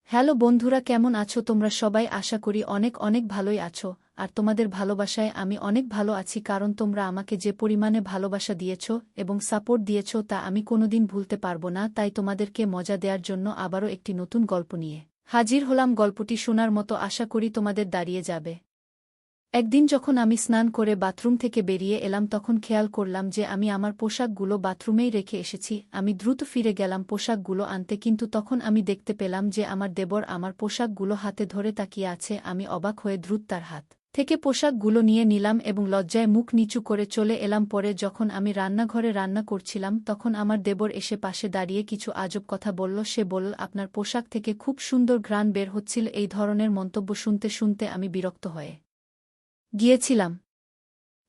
Hello বন্ধুরা, কেমন আছো তোমরা সবাই? আশা করি অনেক অনেক ভালোই আছো। আর তোমাদের ভালোবাসায় আমি অনেক ভালো আছি, কারণ তোমরা আমাকে যে পরিমাণে ভালোবাসা দিয়েছ এবং সাপোর্ট দিয়েছ তা আমি কোনোদিন ভুলতে পারবো না। তাই তোমাদেরকে মজা দেওয়ার জন্য আবারও একটি নতুন গল্প নিয়ে হাজির হলাম। গল্পটি শোনার মতো আশা করি তোমাদের দাঁড়িয়ে যাবে। একদিন যখন আমি স্নান করে বাথরুম থেকে বেরিয়ে এলাম, তখন খেয়াল করলাম যে আমি আমার পোশাকগুলো বাথরুমেই রেখে এসেছি। আমি দ্রুত ফিরে গেলাম পোশাকগুলো আনতে, কিন্তু তখন আমি দেখতে পেলাম যে আমার দেবর আমার পোশাকগুলো হাতে ধরে তাকিয়ে আছে। আমি অবাক হয়ে দ্রুত তার হাত থেকে পোশাকগুলো নিয়ে নিলাম এবং লজ্জায় মুখ নিচু করে চলে এলাম। পরে যখন আমি রান্নাঘরে রান্না করছিলাম, তখন আমার দেবর এসে পাশে দাঁড়িয়ে কিছু আজব কথা বলল। সে বলল, আপনার পোশাক থেকে খুব সুন্দর ঘ্রাণ বের হচ্ছিল। এই ধরনের মন্তব্য শুনতে শুনতে আমি বিরক্ত হয়ে গিয়েছিলাম।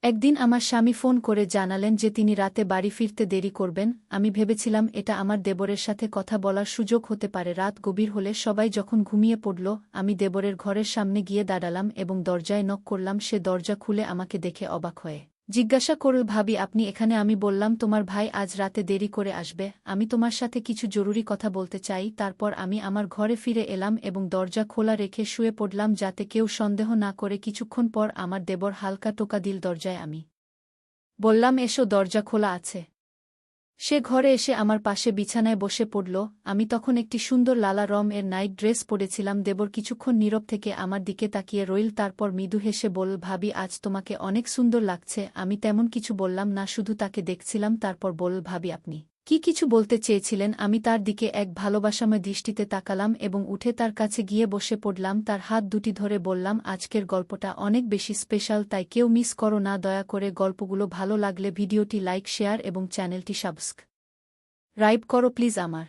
একদিন আমার স্বামী ফোন করে জানালেন যে তিনি রাতে বাড়ি ফিরতে দেরি করবেন। আমি ভেবেছিলাম এটা আমার দেবরের সাথে কথা বলার সুযোগ হতে পারে। রাত গভীর হলে সবাই যখন ঘুমিয়ে পড়ল, আমি দেবরের ঘরের সামনে গিয়ে দাঁড়ালাম এবং দরজায় নক করলাম। সে দরজা খুলে আমাকে দেখে অবাক হয়ে জিজ্ঞাসা করল, ভাবি আপনি এখানে? আমি বললাম, তোমার ভাই আজ রাতে দেরি করে আসবে, আমি তোমার সাথে কিছু জরুরি কথা বলতে চাই। তারপর আমি আমার ঘরে ফিরে এলাম এবং দরজা খোলা রেখে শুয়ে পড়লাম যাতে কেউ সন্দেহ না করে। কিছুক্ষণ পর আমার দেবর হালকা টোকা দিল দরজায়। আমি বললাম, এসো, দরজা খোলা আছে। সে ঘরে এসে আমার পাশে বিছানায় বসে পড়ল। আমি তখন একটি সুন্দর লালা এর নাইট ড্রেস পরেছিলাম। দেবর কিছুক্ষণ নীরব থেকে আমার দিকে তাকিয়ে রইল, তারপর মৃদু হেসে বলল, ভাবি আজ তোমাকে অনেক সুন্দর লাগছে। আমি তেমন কিছু বললাম না, শুধু তাকে দেখছিলাম। তারপর বলল, ভাবি আপনি কি কিছু বলতে চেয়েছিলেন? আমি তার দিকে এক ভালোবাসাময় দৃষ্টিতে তাকালাম এবং উঠে তার কাছে গিয়ে বসে পড়লাম। তার হাত দুটি ধরে বললাম, আজকের গল্পটা অনেক বেশি স্পেশাল, তাই কেউ মিস করো না। দয়া করে গল্পগুলো ভালো লাগলে ভিডিওটি লাইক, শেয়ার এবং চ্যানেলটি সাবস্ক্রাইব করো প্লিজ। আমার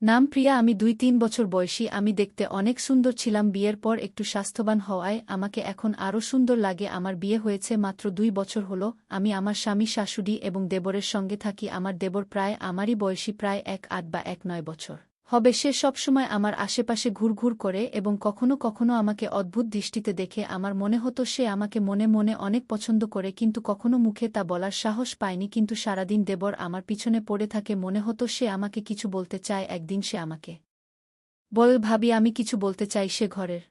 নাম প্রিয়া, আমি ২-৩ বছর বয়সী। আমি দেখতে অনেক সুন্দর ছিলাম। বিয়ের পর একটু স্বাস্থ্যবান হওয়ায় আমাকে এখন আরও সুন্দর লাগে। আমার বিয়ে হয়েছে মাত্র ২ বছর হলো। আমি আমার স্বামী, শাশুড়ি এবং দেবরের সঙ্গে থাকি। আমার দেবর প্রায় আমারই বয়সী, প্রায় ১-৮ বা ১-৯ বছর হবে। সে সবসময় আমার আশেপাশে ঘুরঘুর করে এবং কখনো কখনো আমাকে অদ্ভুত দৃষ্টিতে দেখে। আমার মনে হতো সে আমাকে মনে মনে অনেক পছন্দ করে, কিন্তু কখনো মুখে তা বলার সাহস পায়নি। কিন্তু সারাদিন দেবর আমার পিছনে পড়ে থাকে, মনে হতো সে আমাকে কিছু বলতে চায়। একদিন সে আমাকে বল, ভাবি আমি কিছু বলতে চাই। সে ঘরের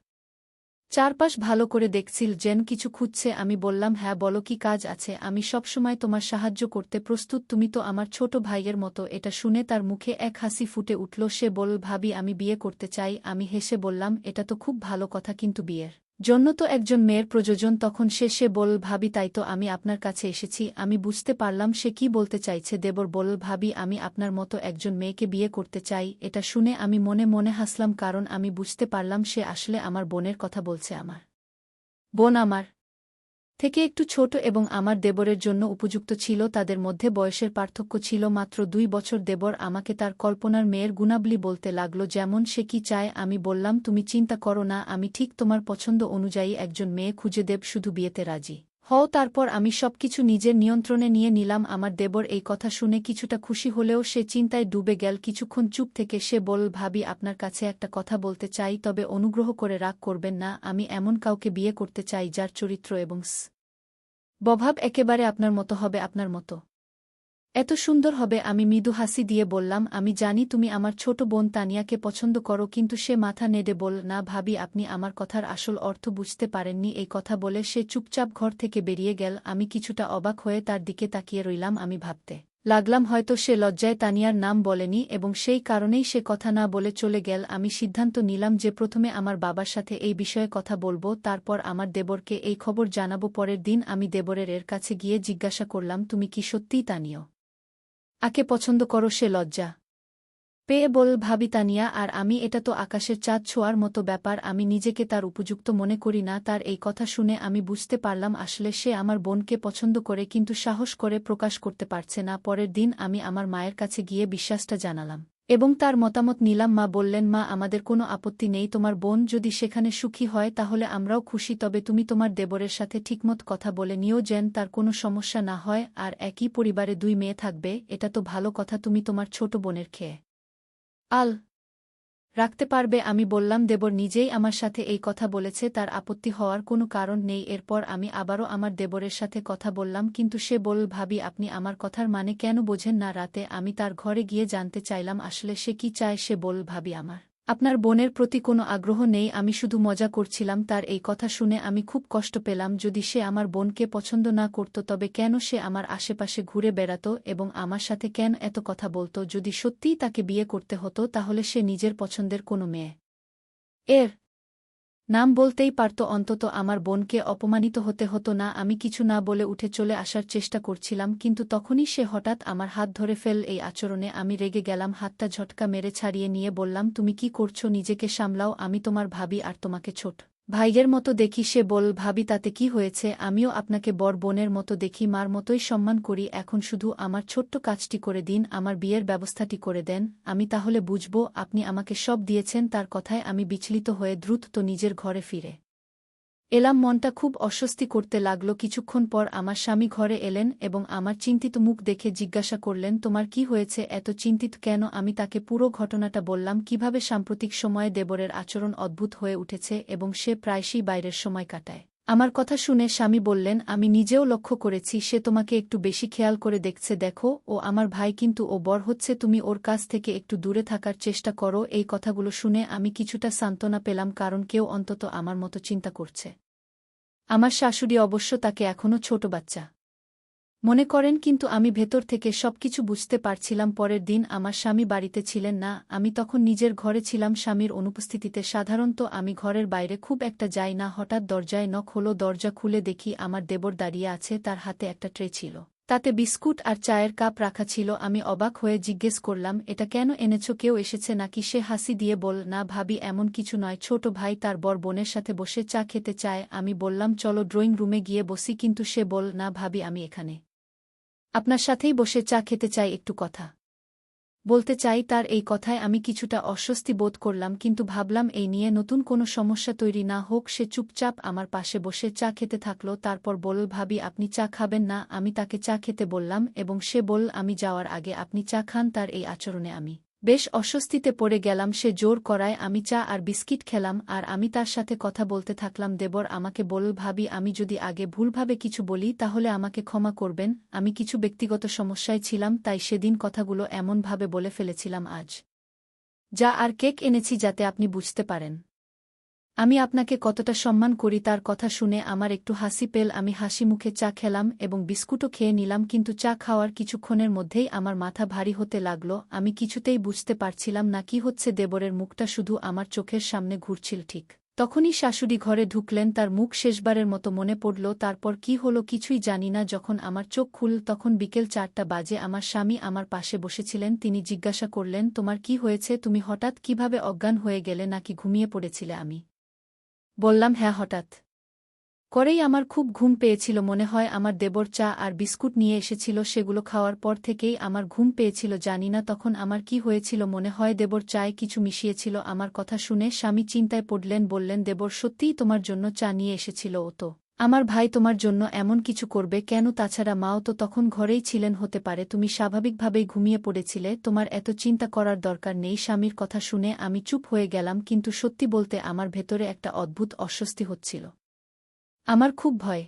চারপাশ ভালো করে দেখছিল, যেন কিছু খুঁজছে। আমি বললাম, হ্যাঁ বলো, কি কাজ আছে? আমি সবসময় তোমার সাহায্য করতে প্রস্তুত, তুমি তো আমার ছোট ভাইয়ের মতো। এটা শুনে তার মুখে এক হাসি ফুটে উঠল। সে বলল, ভাবি আমি বিয়ে করতে চাই। আমি হেসে বললাম, এটা তো খুব ভালো কথা, কিন্তু বিয়ের জন্য তো একজন মেয়ের প্রয়োজন। তখন সে বলল, ভাবি তাই তো আমি আপনার কাছে এসেছি। আমি বুঝতে পারলাম সে কি বলতে চাইছে। দেবর বলল, ভাবি আমি আপনার মতো একজন মেয়েকে বিয়ে করতে চাই। এটা শুনে আমি মনে মনে হাসলাম, কারণ আমি বুঝতে পারলাম সে আসলে আমার বোনের কথা বলছে। আমার বোন আমার থেকে একটু ছোট এবং আমার দেবরের জন্য উপযুক্ত ছিল। তাদের মধ্যে বয়সের পার্থক্য ছিল মাত্র ২ বছর। দেবর আমাকে তার কল্পনার মেয়ের গুণাবলী বলতে লাগল, যেমন সে কি চায়। আমি বললাম, তুমি চিন্তা করো না, আমি ঠিক তোমার পছন্দ অনুযায়ী একজন মেয়ে খুঁজে দেব, শুধু বিয়েতে রাজি হও। তারপর আমি সবকিছু নিজের নিয়ন্ত্রণে নিয়ে নিলাম। আমার দেবর এই কথা শুনে কিছুটা খুশি হলেও সে চিন্তায় ডুবে গেল। কিছুক্ষণ চুপ থেকে সে বলল, ভাবি আপনার কাছে একটা কথা বলতে চাই, তবে অনুগ্রহ করে রাগ করবেন না। আমি এমন কাউকে বিয়ে করতে চাই যার চরিত্র এবং স্বভাব একেবারে আপনার মতো হবে, আপনার মতো এত সুন্দর হবে। আমি মৃদু হাসি দিয়ে বললাম, আমি জানি তুমি আমার ছোট বোন তানিয়াকে পছন্দ করো। কিন্তু সে মাথা নেড়ে বলল, না ভাবি, আপনি আমার কথার আসল অর্থ বুঝতে পারেননি। এই কথা বলে সে চুপচাপ ঘর থেকে বেরিয়ে গেল। আমি কিছুটা অবাক হয়ে তার দিকে তাকিয়ে রইলাম। আমি ভাবতে লাগলাম হয়তো সে লজ্জায় তানিয়ার নাম বলেনি এবং সেই কারণেই সে কথা না বলে চলে গেল। আমি সিদ্ধান্ত নিলাম যে প্রথমে আমার বাবার সাথে এই বিষয়ে কথা বলবো, তারপর আমার দেবরকে এই খবর জানাবো। পরের দিন আমি দেবরের কাছে গিয়ে জিজ্ঞাসা করলাম, তুমি কি সত্যিই তানিয়া আকে পছন্দ করো? সে লজ্জা পেয়ে বল, ভাবি তানিয়া আর আমি, এটা তো আকাশের চাঁদ ছোঁয়ার মতো ব্যাপার। আমি নিজেকে তার উপযুক্ত মনে করি না। তার এই কথা শুনে আমি বুঝতে পারলাম আসলে সে আমার বোনকে পছন্দ করে, কিন্তু সাহস করে প্রকাশ করতে পারছে না। পরের দিন আমি আমার মায়ের কাছে গিয়ে বিশ্বাসটা জানালাম এবং তার মতামত নিলাম। মা বললেন, মা আমাদের কোনো আপত্তি নেই, তোমার বোন যদি সেখানে সুখী হয় তাহলে আমরাও খুশি। তবে তুমি তোমার দেবরের সাথে ঠিকমত কথা বলে নিও যেন তার কোনো সমস্যা না হয়। আর একই পরিবারে ২ মেয়ে থাকবে, এটা তো ভালো কথা। তুমি তোমার ছোট বোনের খেয়ে আল রাখতে পারবে। আমি বললাম, দেবর নিজেই আমার সাথে এই কথা বলেছে, তার আপত্তি হওয়ার কোনো কারণ নেই। এরপর আমি আবারও আমার দেবরের সাথে কথা বললাম, কিন্তু সে বলল, ভাবি আপনি আমার কথার মানে কেন বোঝেন না? রাতে আমি তার ঘরে গিয়ে জানতে চাইলাম আসলে সে কি চায়। সে বলল, ভাবি আমার আপনার বোনের প্রতি কোনো আগ্রহ নেই, আমি শুধু মজা করছিলাম। তার এই কথা শুনে আমি খুব কষ্ট পেলাম। যদি সে আমার বোনকে পছন্দ না করত তবে কেন সে আমার আশেপাশে ঘুরে বেড়াত এবং আমার সাথে কেন এত কথা বলত? যদি সত্যিই তাকে বিয়ে করতে হতো তাহলে সে নিজের পছন্দের কোনো মেয়ে এর নাম বলতেই পারত, অন্তত আমার বোনকে অপমানিত হতে হতো না। আমি কিছু না বলে উঠে চলে আসার চেষ্টা করছিলাম, কিন্তু তখনই সে হঠাৎ আমার হাত ধরে ফেল। এই আচরণে আমি রেগে গেলাম। হাতটা ঝটকা মেরে ছাড়িয়ে নিয়ে বললাম, তুমি কি করছো? নিজেকে সামলাও, আমি তোমার ভাবি আর তোমাকে ছোট ভাইয়ের মতো দেখি। সে বল, ভাবি তাতে কি হয়েছে? আমিও আপনাকে বড় বোনের মতো দেখি, মার মতোই সম্মান করি। এখন শুধু আমার ছোট্ট কাজটি করে দিন, আমার বিয়ের ব্যবস্থাটি করে দেন, আমি তাহলে বুঝব আপনি আমাকে সব দিয়েছেন। তার কথায় আমি বিচলিত হয়ে দ্রুত নিজের ঘরে ফিরে এলাম। মনটা খুব অস্বস্তি করতে লাগল। কিছুক্ষণ পর আমার স্বামী ঘরে এলেন এবং আমার চিন্তিত মুখ দেখে জিজ্ঞাসা করলেন, তোমার কি হয়েছে? এত চিন্তিত কেন? আমি তাকে পুরো ঘটনাটা বললাম, কিভাবে সাম্প্রতিক সময়ে দেবরের আচরণ অদ্ভুত হয়ে উঠেছে এবং সে প্রায়শই বাইরের সময় কাটায়। আমার কথা শুনে স্বামী বললেন, আমি নিজেও লক্ষ্য করেছি, সে তোমাকে একটু বেশি খেয়াল করে দেখছে। দেখো, ও আমার ভাই, কিন্তু ও বড় হচ্ছে, তুমি ওর কাছ থেকে একটু দূরে থাকার চেষ্টা করো। এই কথাগুলো শুনে আমি কিছুটা সান্ত্বনা পেলাম, কারণ কেউ অন্তত আমার মতো চিন্তা করছে। আমার শাশুড়ি অবশ্য তাকে এখনও ছোট বাচ্চা মনে করেন, কিন্তু আমি ভেতর থেকে সবকিছু বুঝতে পারছিলাম। পরের দিন আমার স্বামী বাড়িতে ছিলেন না, আমি তখন নিজের ঘরে ছিলাম স্বামীর অনুপস্থিতিতে। সাধারণত আমি ঘরের বাইরে খুব একটা যাই না। হঠাৎ দরজায় নক হলো। দরজা খুলে দেখি আমার দেবর দাঁড়িয়ে আছে, তার হাতে একটা ট্রে ছিল, তাতে বিস্কুট আর চায়ের কাপ রাখা ছিল। আমি অবাক হয়ে জিজ্ঞেস করলাম, এটা কেন এনেছ? কেউ এসেছে নাকি? সে হাসি দিয়ে বল, না ভাবি, এমন কিছু নয়, ছোট ভাই তার বড় বোনের সাথে বসে চা খেতে চায়। আমি বললাম, চলো ড্রয়িং রুমে গিয়ে বসি, কিন্তু সে বল, না ভাবি, আমি এখানে আপনার সাথেই বসে চা খেতে চাই, একটু কথা বলতে চাই। তার এই কথায় আমি কিছুটা অস্বস্তি বোধ করলাম, কিন্তু ভাবলাম এই নিয়ে নতুন কোনো সমস্যা তৈরি না হোক। সে চুপচাপ আমার পাশে বসে চা খেতে থাকল। তারপর বলল, ভাবি, আপনি চা খাবেন না? আমি তাকে চা খেতে বললাম এবং সে বলল, আমি যাওয়ার আগে আপনি চা খান। তার এই আচরণে আমি বেশ অস্বস্তিতে পড়ে গেলাম। সে জোর করায় আমি চা আর বিস্কিট খেলাম আর আমি তার সাথে কথা বলতে থাকলাম। দেবর আমাকে বলল, ভাবি, আমি যদি আগে ভুলভাবে কিছু বলি তাহলে আমাকে ক্ষমা করবেন। আমি কিছু ব্যক্তিগত সমস্যায় ছিলাম, তাই সেদিন কথাগুলো এমনভাবে বলে ফেলেছিলাম। আজ যা আর কেক এনেছি যাতে আপনি বুঝতে পারেন আমি আপনাকে কতটা সম্মান করি। তার কথা শুনে আমার একটু হাসি পেল। আমি হাসি মুখে চা খেলাম এবং বিস্কুটও খেয়ে নিলাম, কিন্তু চা খাওয়ার কিছুক্ষণের মধ্যেই আমার মাথা ভারী হতে লাগল। আমি কিছুতেই বুঝতে পারছিলাম না কি হচ্ছে। দেবরের মুখটা শুধু আমার চোখের সামনে ঘুরছিল। ঠিক তখনই শাশুড়ি ঘরে ঢুকলেন। তার মুখ শেষবারের মতো মনে পড়ল। তারপর কি হলো কিছুই জানি না। যখন আমার চোখ খুলল তখন বিকেল 4টা বাজে। আমার স্বামী আমার পাশে বসেছিলেন। তিনি জিজ্ঞাসা করলেন, তোমার কি হয়েছে? তুমি হঠাৎ কিভাবে অজ্ঞান হয়ে গেলে? নাকি ঘুমিয়ে পড়েছিলে? আমি বললাম, হ্যাঁ, হঠাৎ করেই আমার খুব ঘুম পেয়েছিল। মনে হয় আমার দেবর চা আর বিস্কুট নিয়ে এসেছিল, সেগুলো খাওয়ার পর থেকেই আমার ঘুম পেয়েছিল। জানি না তখন আমার কি হয়েছিল, মনে হয় দেবর চায়ে কিছু মিশিয়েছিল। আমার কথা শুনে স্বামী চিন্তায় পড়লেন। বললেন, দেবর সত্যিই তোমার জন্য চা নিয়ে এসেছিল? ও তো আমার ভাই, তোমার জন্য এমন কিছু করবে কেন? তাছাড়া মাও তো তখন ঘরেই ছিলেন, হতে পারে তুমি স্বাভাবিকভাবেই ঘুমিয়ে পড়েছিলে, তোমার এত চিন্তা করার দরকার নেই। স্বামীর কথা শুনে আমি চুপ হয়ে গেলাম, কিন্তু সত্যি বলতে আমার ভেতরে একটা অদ্ভুত অস্বস্তি হচ্ছিল। আমার খুব ভয়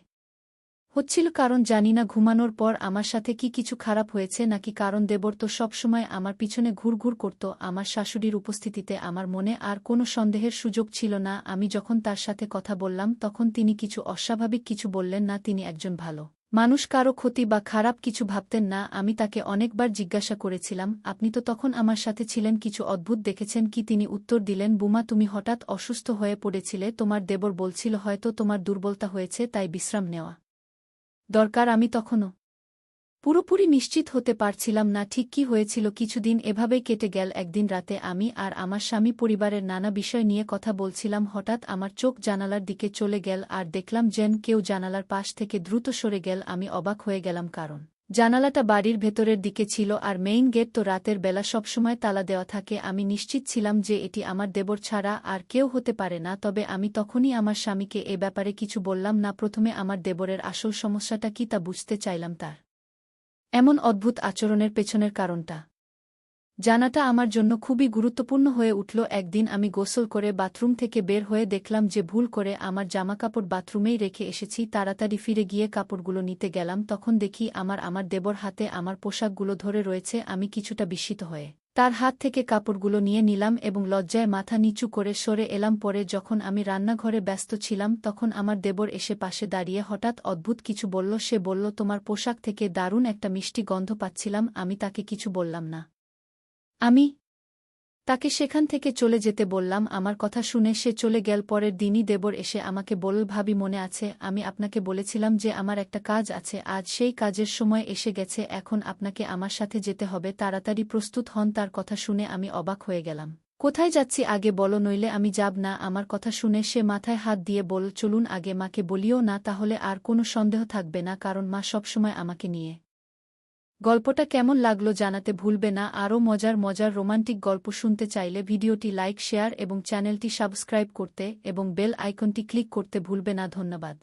হচ্ছিল, কারণ জানি না ঘুমানোর পর আমার সাথে কি কিছু খারাপ হয়েছে নাকি। কারণ দেবর তো সবসময় আমার পিছনে ঘুরঘুর করত। আমার শাশুড়ির উপস্থিতিতে আমার মনে আর কোনো সন্দেহের সুযোগ ছিল না। আমি যখন তার সাথে কথা বললাম তখন তিনি কিছু অস্বাভাবিক কিছু বললেন না। তিনি একজন ভালো মানুষ, কারো ক্ষতি বা খারাপ কিছু ভাবতেন না। আমি তাকে অনেকবার জিজ্ঞাসা করেছিলাম, আপনি তো তখন আমার সাথে ছিলেন, কিছু অদ্ভুত দেখেছেন কি? তিনি উত্তর দিলেন, বুমা, তুমি হঠাৎ অসুস্থ হয়ে পড়েছিলে, তোমার দেবর বলছিল হয়তো তোমার দুর্বলতা হয়েছে, তাই বিশ্রাম নেওয়া দরকার। আমি তখনও পুরোপুরি নিশ্চিত হতে পারছিলাম না ঠিক কী হয়েছিল। কিছুদিন এভাবেই কেটে গেল। একদিন রাতে আমি আর আমার স্বামী পরিবারের নানা বিষয় নিয়ে কথা বলছিলাম। হঠাৎ আমার চোখ জানালার দিকে চলে গেল আর দেখলাম যেন কেউ জানালার পাশ থেকে দ্রুত সরে গেল। আমি অবাক হয়ে গেলাম, কারণ জানালাটা বাড়ির ভেতরের দিকে ছিল আর মেইন গেট তো রাতের বেলা সবসময় তালা দেওয়া থাকে। আমি নিশ্চিত ছিলাম যে এটি আমার দেবর ছাড়া আর কেউ হতে পারে না। তবে আমি তখনই আমার স্বামীকে এ ব্যাপারে কিছু বললাম না। প্রথমে আমার দেবরের আসল সমস্যাটা কি তা বুঝতে চাইলাম, তার এমন অদ্ভুত আচরণের পেছনের কারণটা জানাটা আমার জন্য খুবই গুরুত্বপূর্ণ হয়ে উঠল। একদিন আমি গোসল করে বাথরুম থেকে বের হয়ে দেখলাম যে ভুল করে আমার জামাকাপড় বাথরুমেই রেখে এসেছি। তাড়াতাড়ি ফিরে গিয়ে কাপড়গুলো নিতে গেলাম, তখন দেখি আমার দেবর হাতে আমার পোশাকগুলো ধরে রয়েছে। আমি কিছুটা বিস্মিত হয়ে তার হাত থেকে কাপড়গুলো নিয়ে নিলাম এবং লজ্জায় মাথা নিচু করে সরে এলাম। পরে যখন আমি রান্নাঘরে ব্যস্ত ছিলাম তখন আমার দেবর এসে পাশে দাঁড়িয়ে হঠাৎ অদ্ভুত কিছু বলল। সে বলল, তোমার পোশাক থেকে দারুণ একটা মিষ্টি গন্ধ পাচ্ছিলাম। আমি তাকে কিছু বললাম না। আমি তাকে সেখান থেকে চলে যেতে বললাম। আমার কথা শুনে সে চলে গেল। পরের দিনই দেবর এসে আমাকে বলল, ভাবি মনে আছে আমি আপনাকে বলেছিলাম যে আমার একটা কাজ আছে, আজ সেই কাজের সময় এসে গেছে, এখন আপনাকে আমার সাথে যেতে হবে, তাড়াতাড়ি প্রস্তুত হন। তার কথা শুনে আমি অবাক হয়ে গেলাম। কোথায় যাচ্ছি আগে বলো, নইলে আমি যাব না। আমার কথা শুনে সে মাথায় হাত দিয়ে বলল, চলুন আগে মাকে বলিও না, তাহলে আর কোনো সন্দেহ থাকবে না, কারণ মা সবসময় আমাকে নিয়ে। গল্পটা কেমন লাগলো জানাতে ভুলবে না। আরও মজার মজার রোমান্টিক গল্প শুনতে চাইলে ভিডিওটি লাইক, শেয়ার এবং চ্যানেলটি সাবস্ক্রাইব করতে এবং বেল আইকনটি ক্লিক করতে ভুলবে না। ধন্যবাদ।